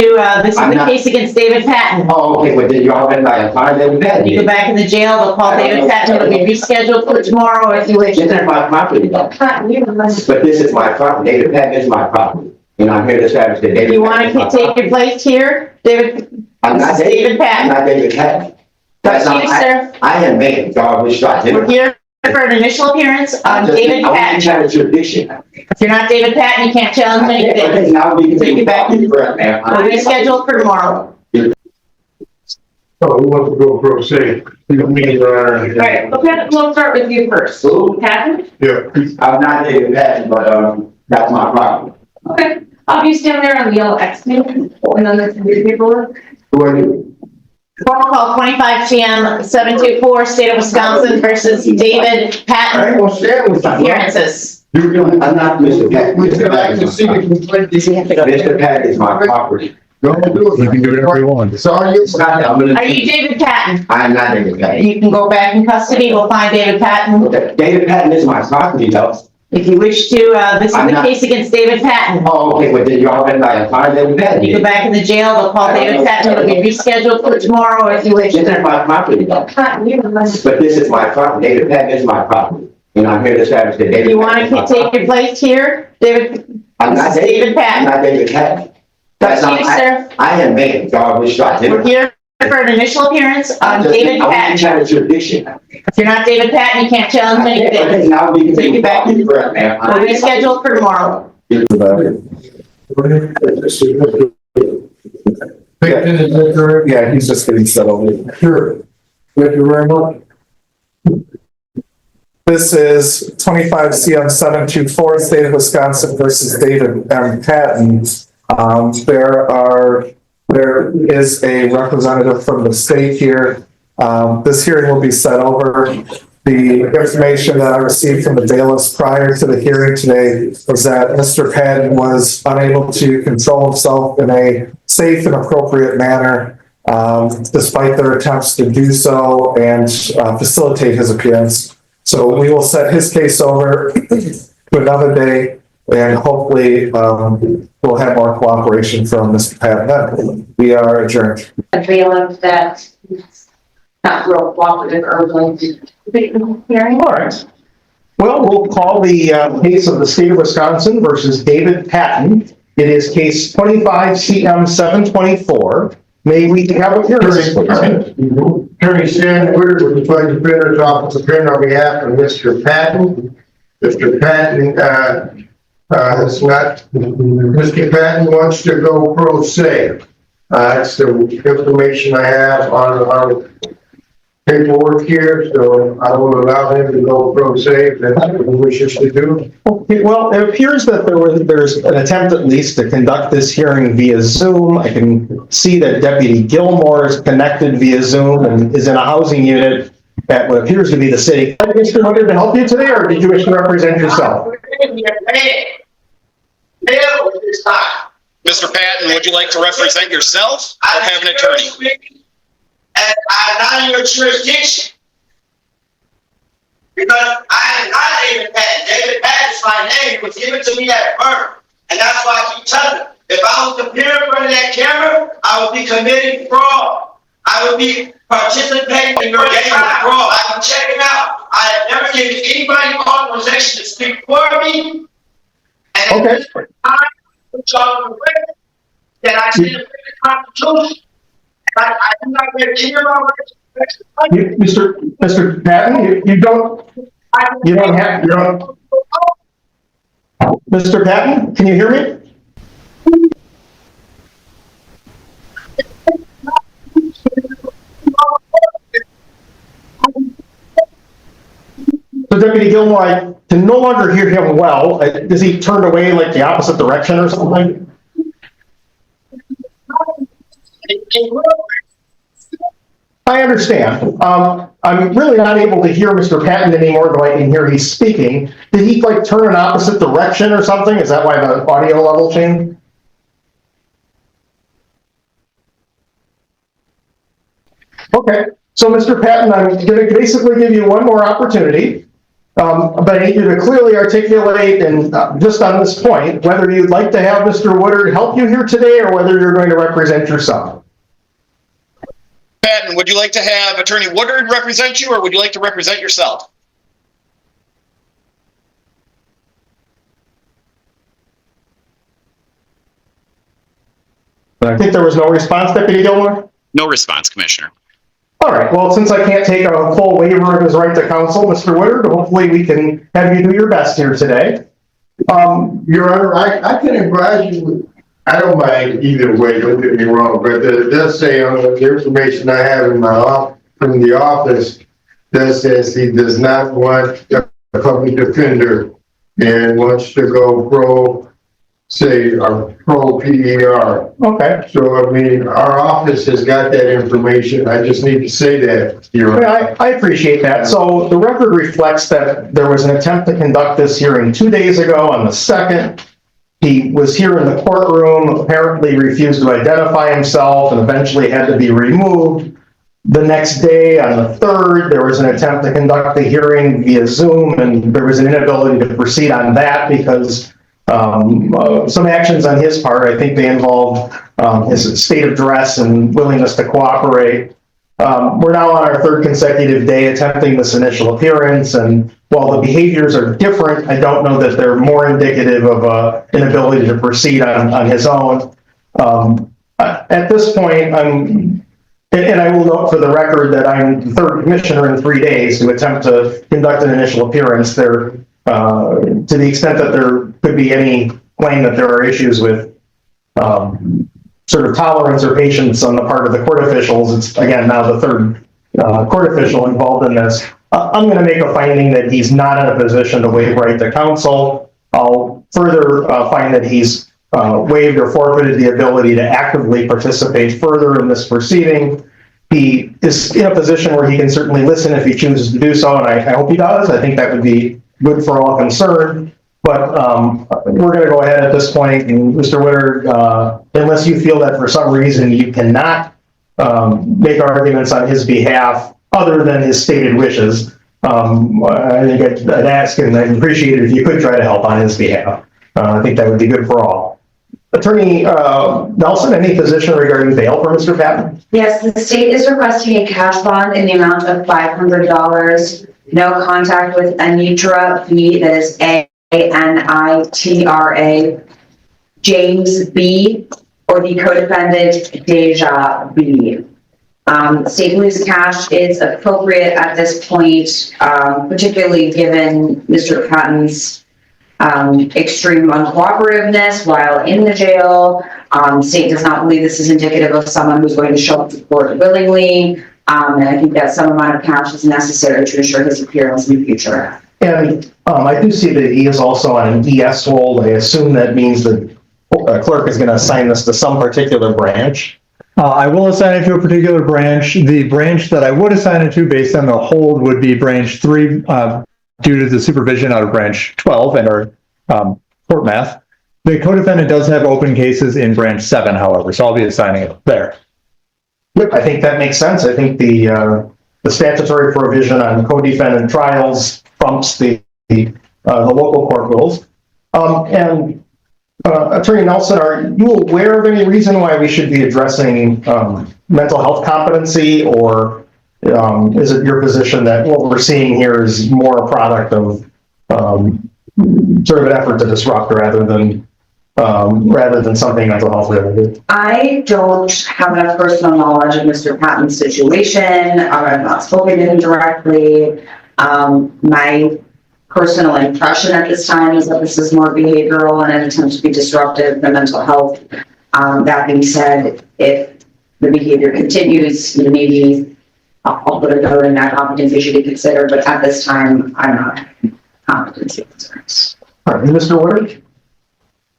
This is the case against David Patton. Oh, okay, but then you all been like, fine, David Patton. You go back in the jail, they'll call David Patton, it'll be rescheduled for tomorrow if you wish. This is my property, though. But this is my property. David Patton is my property. And I'm here to establish that David. You want to take your place here, David? I'm not David Patton. I'm not David Patton. That's not, sir. I am making dog shot. We're here for an initial appearance on David I want Patton. to challenge jurisdiction. If you're not David Patton, you can't challenge anything. Okay, now we can Take it back. We'll be Rescheduled for tomorrow. Oh, we want to go pro se. All right, okay, we'll start with you first. Who? Patton? Yeah. I'm not David Patton, but that's my property. Okay. You stand there on the yellow X and then there's the paperwork. Who are you? Phone call 25 TM 724, State of Wisconsin versus David I Patton. ain't gonna stand with you. Appearances. I'm not Mr. Patton. Mr. Patton is my property. Does he have to go? Mr. Patton is my property. Don't do it. You can do whatever you want. Sorry, you. Are you David Patton? I'm not David Patton. You can go back in custody. We'll find David Patton. Okay, David Patton is my property, though. If you wish to, this is I'm the not- case against David Patton. Oh, okay, but then you all been like, fine, David Patton. You go back in the jail, they'll call David Patton. It'll be rescheduled for tomorrow if you wish. This is my property, though. But this is my property. David Patton is my property. And I'm here to establish that David. You want Patton is my to take property. your place here, David? I'm not David I'm Patton. not David Patton. That's not, You, sir. I am making dog shot. We're here for an initial appearance on David I want to Patton. challenge jurisdiction. If you're not David Patton, you can't challenge anything. Okay, now we can Take it back. We'll be Rescheduled for tomorrow. Yeah, he's just getting settled. Sure. Thank you very much. This is 25 CM 724, State of Wisconsin versus David M. Patton. There is a representative from the state here. This hearing will be set over. The information that I received from the bailiffs prior to the hearing today was that Mr. Patton was unable to control himself in a safe and appropriate manner, despite their attempts to do so and facilitate his appearance. So we will set his case over to another day, and hopefully we'll have more cooperation from Mr. Patton. We are adjourned. A bailiff that not real cooperative or willing to hearing. All right. Well, we'll call the case of the state of Wisconsin versus David Patton. It is case 25 CM 724. May we have a hearing, please? Attorney Stan Woodard with the Fund Defender's Office appearing on behalf of Mr. Patton. Mr. Patton, has not, Mr. Patton wants to go pro se. That's the information I have on our paperwork here, so I will allow him to go pro se if that's what he wishes to do. Okay, well, it appears that there's an attempt at least to conduct this hearing via Zoom. I can see that Deputy Gilmore is connected via Zoom and is in a housing unit at what appears to be the city. Mr. Woodard, to help you today, or did you wish to represent yourself? Mr. Patton, would you like to represent yourself or have an attorney? And I'm not in your jurisdiction. Because I am not David Patton. David Patton is my name. It was given to me at birth. And that's why I keep telling you, if I was to appear in front of that camera, I would be committing fraud. I would be participating in your game of fraud. I can check it out. I have never given anybody authorization to speak for me. And Okay. I put y'all on the record that I did the Constitution. I do not get any of our Mr. Patton, you don't have, Mr. Patton, can you hear me? So Deputy Gilmore, I can no longer hear him well. Is he turned away like the opposite direction or something? I understand. I'm really not able to hear Mr. Patton anymore, though I can hear he's speaking. Did he like turn an opposite direction or something? Is that why the audio level changed? Okay, so Mr. Patton, I'm going to basically give you one more opportunity. But I need you to clearly articulate, and just on this point, whether you'd like to have Mr. Woodard help you here today or whether you're going to represent yourself. Patton, would you like to have Attorney Woodard represent you, or would you like to represent yourself? I think there was no response, Deputy Gilmore? No response, Commissioner. All right, well, since I can't take a full waiver of his right to counsel, Mr. Woodard, hopefully we can have you do your best here today. Your Honor, I can advise you, I don't mind either way, don't get me wrong, but it does say on the information I have in my from the office, that says he does not want a public defender and wants to go pro PER. Okay. So, I mean, our office has got that information. I just need to say that, Your Honor. I appreciate that. So the record reflects that there was an attempt to conduct this hearing 2 days ago on the 2nd. He was here in the courtroom, apparently refused to identify himself and eventually had to be removed. The next day, on the 3rd, there was an attempt to conduct the hearing via Zoom, and there was an inability to proceed on that because some actions on his part, I think they involved his state of duress and willingness to cooperate. We're now on our 3rd consecutive day attempting this initial appearance, and while the behaviors are different, I don't know that they're more indicative of an inability to proceed on his own. At this point, and I will note for the record that I'm the 3rd commissioner in 3 days to attempt to conduct an initial appearance. There, to the extent that there could be any claim that there are issues with sort of tolerance or patience on the part of the court officials, it's again now the 3rd court official involved in this. I'm going to make a finding that he's not in a position to waive right to counsel. I'll further find that he's waived or forfeited the ability to actively participate further in this proceeding. He is in a position where he can certainly listen if he chooses to do so, and I hope he does. I think that would be good for all concerned. But we're going to go ahead at this point, and Mr. Woodard, unless you feel that for some reason you cannot make arguments on his behalf other than his stated wishes, I think I'd ask and I'd appreciate it if you could try to help on his behalf. I think that would be good for all. Attorney Nelson, any position regarding bail for Mr. Patton? Yes, the state is requesting a cash bond in the amount of $500. No contact with Anitra B, that is A-N-I-T-R-A, James B, or the co-defendant Deja B. State believes cash is appropriate at this point, particularly given Mr. Patton's extreme uncooperativeness while in the jail. State does not believe this is indicative of someone who's going to show up to court willingly. And I think that some amount of cash is necessary to ensure his appearance in the future. And I do see that he is also on an ES hold. I assume that means the clerk is going to assign this to some particular branch. I will assign it to a particular branch. The branch that I would assign it to based on the hold would be branch 3, due to the supervision out of branch 12 and our court math. The co-defendant does have open cases in branch 7, however, so I'll be assigning it there. Yep, I think that makes sense. I think the statutory provision on co-defendant trials trumps the local court rules. Attorney Nelson, are you aware of any reason why we should be addressing mental health competency, or is it your position that what we're seeing here is more a product of sort of an effort to disrupt rather than something mental health related? I don't have enough personal knowledge of Mr. Patton's situation. I've not spoken to him directly. My personal impression at this time is that this is more behavioral and an attempt to be disruptive than mental health. That being said, if the behavior continues, maybe I'll put a note in that competency should be considered, but at this time, I'm not competency concerns. All right, Mr. Woodard?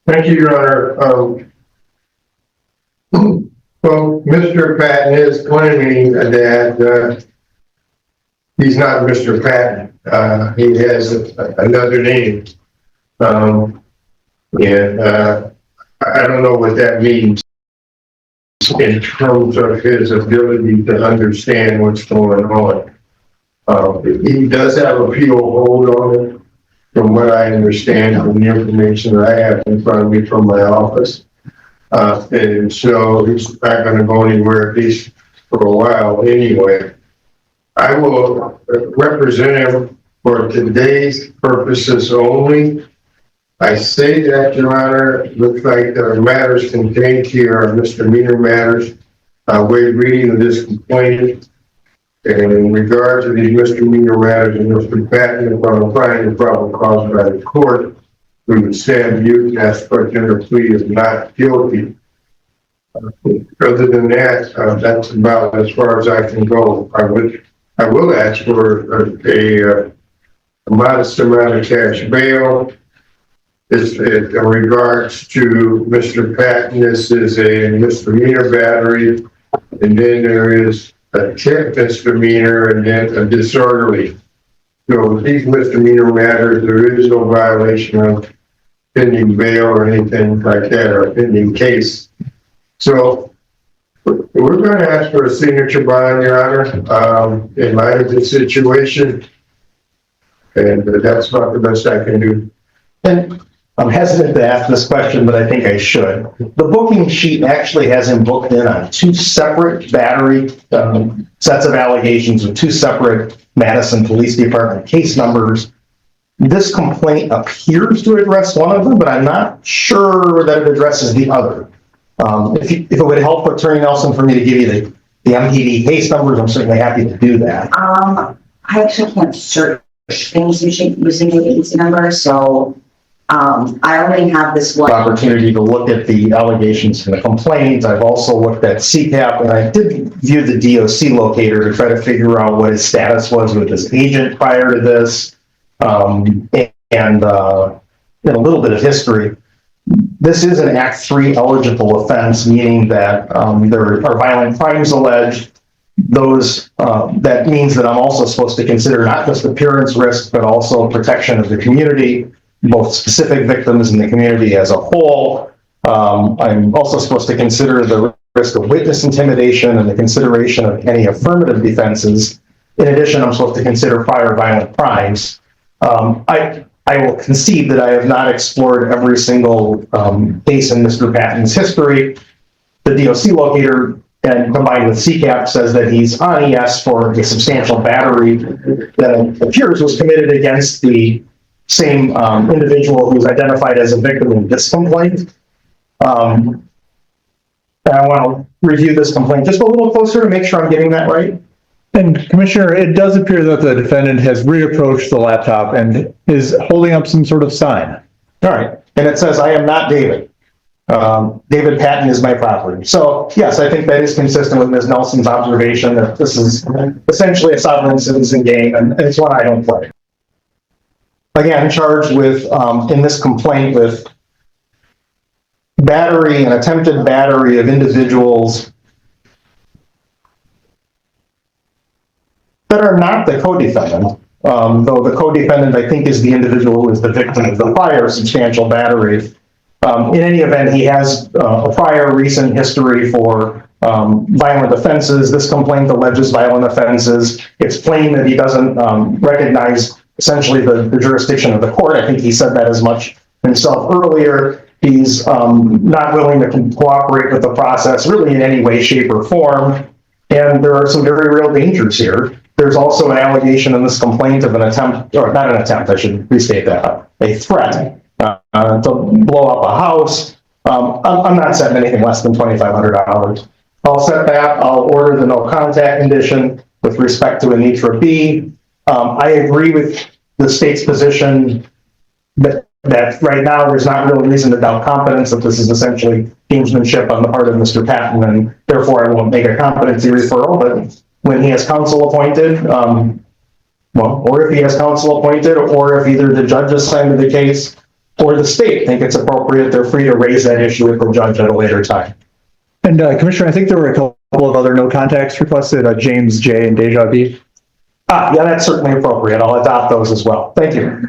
Thank you, Your Honor. Well, Mr. Patton is claiming that he's not Mr. Patton. He has another name. I don't know what that means in terms of his ability to understand what's going on. He does have a appeal hold on it, from what I understand, from the information that I have in front of me from my office. And so he's not gonna go anywhere, at least for a while anyway. I will represent him for today's purposes only. I say that, Your Honor, looks like the matters contained here are misdemeanor matters. We're reading of this complaint. And in regard to these misdemeanor matters, and Mr. Patton, if I'm finding the problem caused by the court, we would stand mute and ask for a tender plea of not guilty. Other than that, that's about as far as I can go. I will ask for a modest amount of cash bail. This, in regards to Mr. Patton, this is a misdemeanor battery, and then there is a tip misdemeanor, and then a disorderly. So these misdemeanor matters, there is no violation of pending bail or anything like that, or pending case. So we're going to ask for a signature bond, Your Honor, in light of the situation, and that's about the best I can do. And I'm hesitant to ask this question, but I think I should. The booking sheet actually has him booked in on two separate battery sets of allegations with two separate Madison Police Department case numbers. This complaint appears to address one of them, but I'm not sure that it addresses the other. If it would help Attorney Nelson for me to give you the MPD case numbers, I'm certainly happy to do that. I actually can't search things using the agency number, so I only have this one. Opportunity to look at the allegations in the complaint. I've also looked at CCAP, and I did view the DOC locator to try to figure out what his status was with his agent prior to this, and a little bit of history. This is an Act 3 eligible offense, meaning that there are violent crimes alleged. Those that means that I'm also supposed to consider not just appearance risk, but also protection of the community, both specific victims and the community as a whole. I'm also supposed to consider the risk of witness intimidation and the consideration of any affirmative defenses. In addition, I'm supposed to consider prior violent crimes. I will concede that I have not explored every single case in Mr. Patton's history. The DOC locator, and combined with CCAP, says that he's on ES for a substantial battery that appears was committed against the same individual who was identified as a victim in this complaint. And I want to review this complaint just a little closer to make sure I'm getting that right. And Commissioner, it does appear that the defendant has reapproached the laptop and is holding up some sort of sign. All right. And it says, "I am not David. David Patton is my property." So yes, I think that is consistent with Ms. Nelson's observation that this is essentially a sovereign citizen game, and it's one I don't play. Again, charged with, in this complaint, with battery and attempted battery of individuals that are not the co-defendant, though the co-defendant, I think, is the individual who is the victim of the prior substantial battery. In any event, he has a prior recent history for violent offenses. This complaint alleges violent offenses. It's plain that he doesn't recognize essentially the jurisdiction of the court. I think he said that as much himself earlier. He's not willing to cooperate with the process really in any way, shape, or form. And there are some very real dangers here. There's also an allegation in this complaint of an attempt, or not an attempt, I should restate that, a threat to blow up a house. I'm not setting anything less than $2,500. I'll set that. I'll order the no contact condition with respect to Anitra B. I agree with the state's position that right now there's not real reason to doubt competence, that this is essentially gamesmanship on the part of Mr. Patton, and therefore I won't make a competency referral. But when he has counsel appointed, or if he has counsel appointed, or if either the judge assigned to the case or the state think it's appropriate, they're free to raise that issue with the judge at a later time. And Commissioner, I think there were a couple of other no contacts requested, James J. and Deja B. Yeah, that's certainly appropriate. I'll adopt those as well. Thank you.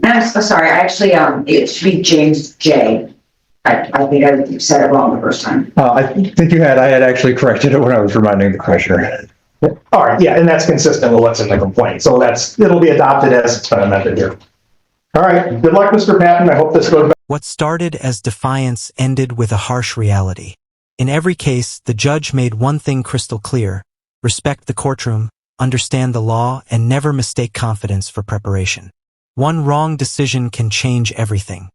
I'm so sorry, actually, it should be James J. I think I said it wrong the first time. I think I had actually corrected it when I was reminding the Commissioner. All right, yeah, and that's consistent with what's in the complaint. So it'll be adopted as it's been amended here. All right, good luck, Mr. Patton. I hope this goes back. What started as defiance ended with a harsh reality. In every case, the judge made one thing crystal clear: respect the courtroom, understand the law, and never mistake confidence for preparation. One wrong decision can change everything.